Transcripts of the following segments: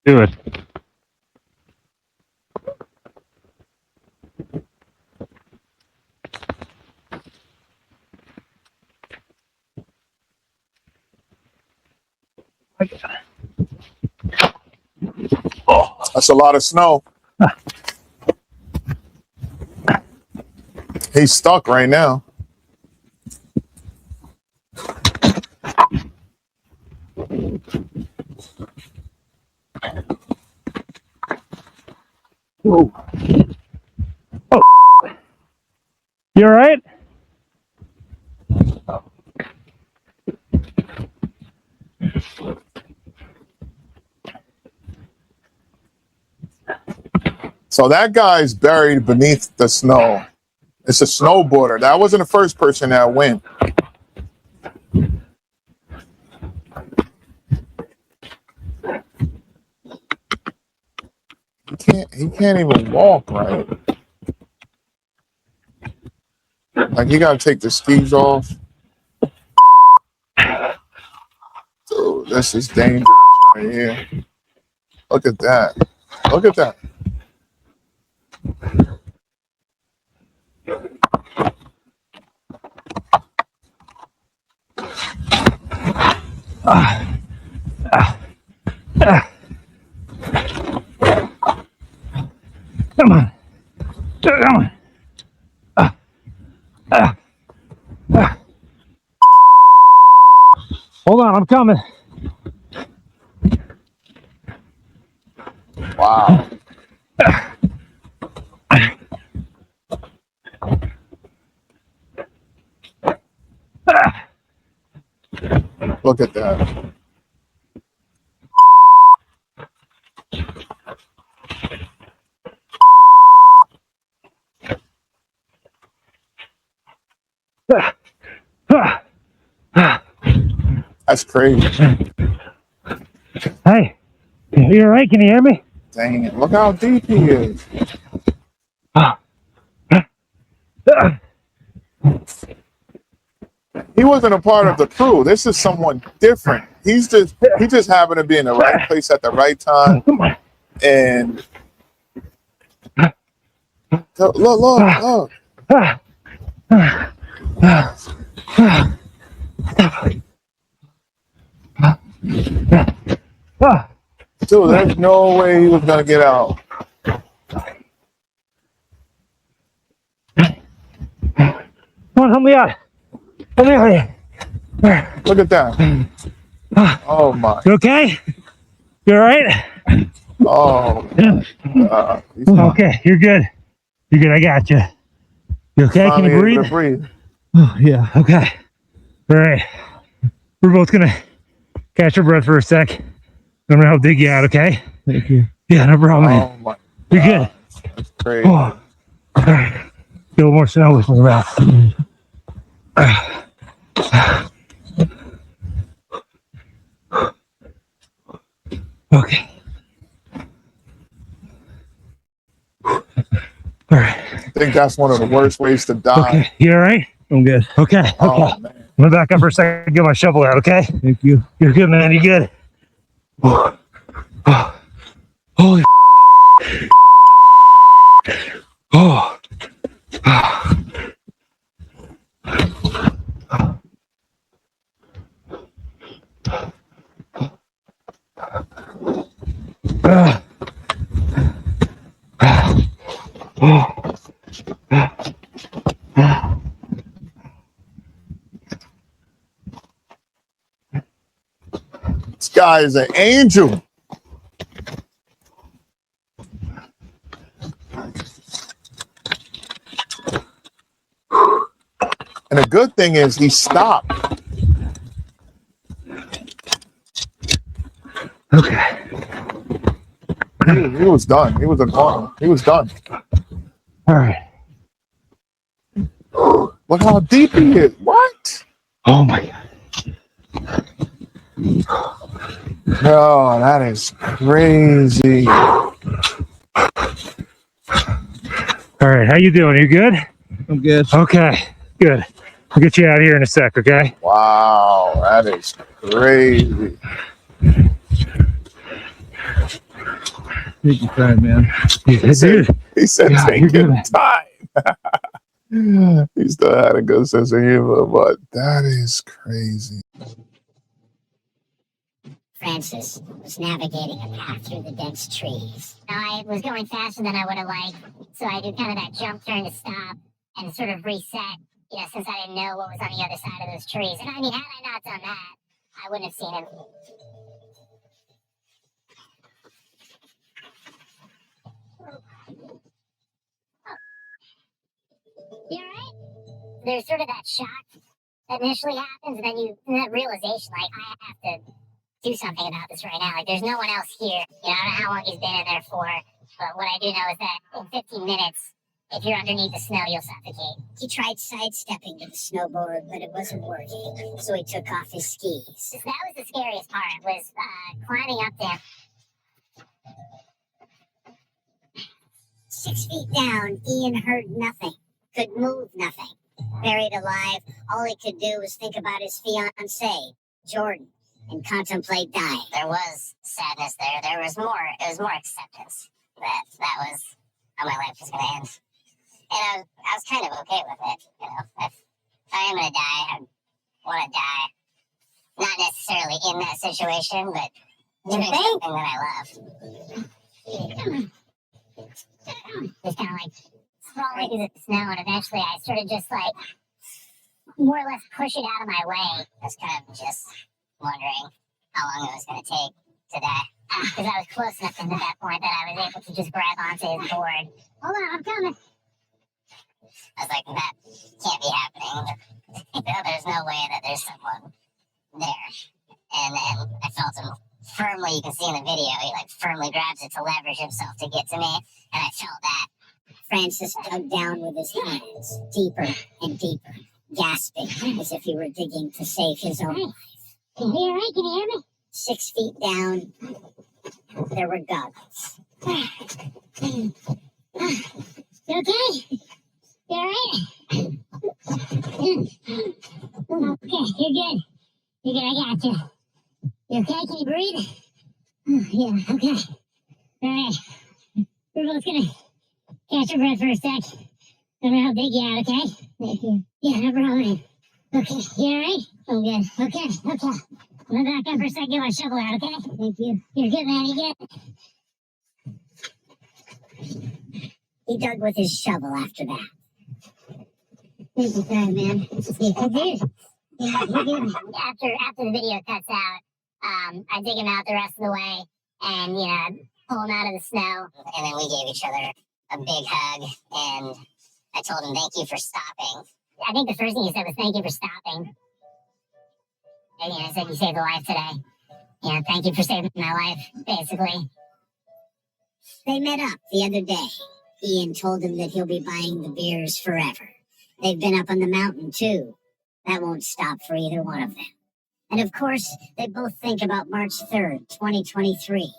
Do it. That's a lot of snow. He's stuck right now. Whoa. Oh. You all right? So that guy's buried beneath the snow. It's a snowboarder. That wasn't the first person that went. He can't even walk right. Like, he gotta take the skis off. Dude, this is dangerous right here. Look at that. Look at that. Come on. Come on. Hold on, I'm coming. Wow. Look at that. That's crazy. Hey, you all right? Can you hear me? Dang it. Look how deep he is. He wasn't a part of the crew. This is someone different. He just happened to be in the right place at the right time. And look. Dude, there's no way he was gonna get out. Come on, help me out. Help me out here. Look at that. Oh my. You okay? You all right? Oh. Okay, you're good. You're good. I got you. You okay? Can you breathe? Breathe. Oh, yeah. Okay. All right. We're both gonna catch our breath for a sec. I'm gonna help dig you out. Okay? Thank you. Yeah, no problem. Oh my. You're good. That's crazy. Oh. All right. Get a little more snow with my mouth. Okay. All right. I think that's one of the worst ways to die. Okay. You all right? I'm good. Okay. Okay. Oh man. I'm gonna back up for a second. Get my shovel out. Okay. Thank you. You're good, man. You good? Oh. Oh. Holy. Oh. This guy is an angel. And the good thing is he stopped. Okay. He was done. He was done. He was done. All right. Look how deep he is. What? Oh my God. No, that is crazy. All right. How you doing? You good? I'm good. Okay. Good. I'll get you out of here in a sec. Okay. Wow, that is crazy. Take your time, man. He said, Yeah, take you're your good. time. He still had a good sense of humor, but that is crazy. Francis was navigating a path through the dense trees. Now, I was going faster than I would have liked, so I did kind of that jump turn to stop and sort of reset, since I didn't know what was on the other side of those trees. And I mean, had I not done that, I wouldn't have seen him. You alright? There's sort of that shock that initially happens, and then that realization, like, I have to do something about this right now. Like, there's no one else here. I don't know how long he's been in there for, but what I do know is that in 15 minutes, if you're underneath the snow, you'll suffocate. He tried sidestepping to the snowboard, but it wasn't working, so he took off his skis. That was the scariest part, was climbing up there. 6 feet down, Ian heard nothing, could move nothing. Buried alive, all he could do was think about his fiancée, Jordan, and contemplate dying. There was sadness there. There was more. It was more acceptance that was how my life was going to end. And I was kind of okay with it. If I am going to die, I want to die. Not necessarily in that situation, but doing something that I love. Just kind of like crawling through the snow, and eventually I sort of just like more or less push it out of my way. I was kind of just wondering how long it was going to take to die. Because I was close enough at that point that I was able to just grab onto his board. Hold on, I'm coming. I was like, that can't be happening. There's no way that there's someone there. And then I felt him firmly, you can see in the video, he like firmly grabs it to leverage himself to get to me. And I felt that. Francis dug down with his hands, deeper and deeper, gasping as if he were digging to save his own life. Can you hear me? Can you hear me? 6 feet down, there were goggles. You okay? You alright? Okay, you're good. You're good, I got you. You okay? Can you breathe? Yeah, okay. Alright. We're both gonna catch your breath for a sec. I'm gonna help dig you out, okay? Thank you. Yeah, no problem. Okay, you alright? I'm good. Okay. I'm gonna back up for a sec, get my shovel out, okay? Thank you. You're good, man, you good? He dug with his shovel after that. Thank you, sorry, man. I did. Yeah, you did. After the video cuts out, I dig him out the rest of the way and, pull him out of the snow. And then we gave each other a big hug, and I told him, thank you for stopping. I think the first thing he said was, thank you for stopping. And I said, you saved a life today. Thank you for saving my life, basically. They met up the other day. Ian told him that he'll be buying the beers forever. They've been up on the mountain, too. That won't stop for either one of them. And of course, they both think about March 3rd, 2023.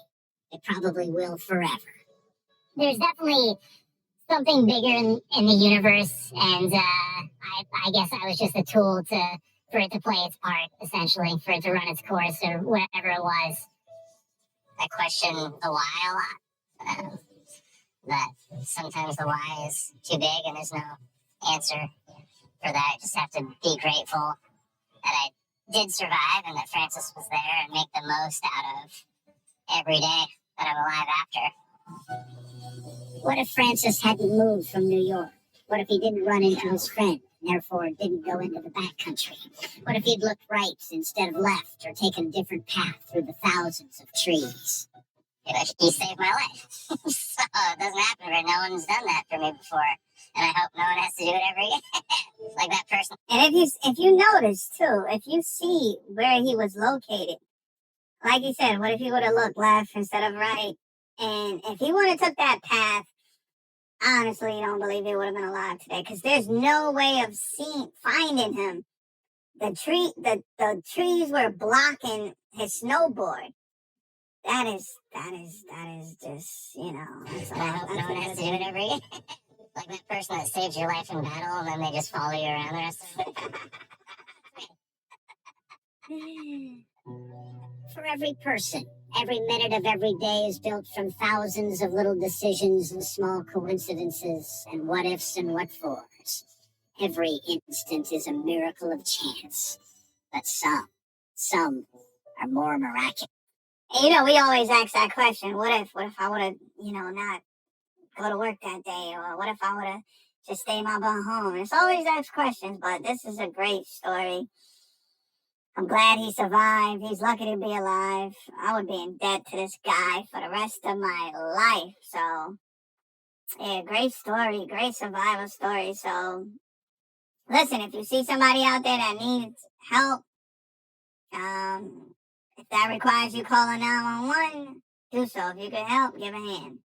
It probably will forever. There's definitely something bigger in the universe, and I guess I was just a tool for it to play its part, essentially, for it to run its course, or whatever it was. I question the why a lot. That sometimes the why is too big and there's no answer for that. I just have to be grateful that I did survive and that Francis was there and make the most out of every day that I'm alive after. What if Francis hadn't moved from New York? What if he didn't run into his friend and therefore didn't go into the backcountry? What if he'd looked right instead of left, or taken a different path through the thousands of trees? He saved my life. So it doesn't happen, right? No one's done that for me before. And I hope no one has to do it ever again. Like that person. And if you notice too, if you see where he was located, like you said, what if he would have looked left instead of right? And if he would have took that path, honestly, I don't believe he would have been alive today, because there's no way of finding him. The trees were blocking his snowboard. That is just, that's I hope no one has to do it ever again. Like that person that saved your life in battle and then they just follow you around the rest of it. For every person Every minute of every day is built from thousands of little decisions and small coincidences and what ifs and what fors. Every instant is a miracle of chance, but some are more miraculous. And, we always ask that question: what if I would have, not go to work that day, or what if I would have just stayed my butt home? It's always ask questions, but this is a great story. I'm glad he survived. He's lucky to be alive. I would be in debt to this guy for the rest of my life. So, yeah, great story, great survival story. So, listen, if you see somebody out there that needs help, if that requires you calling 911, do so. If you can help, give a hand.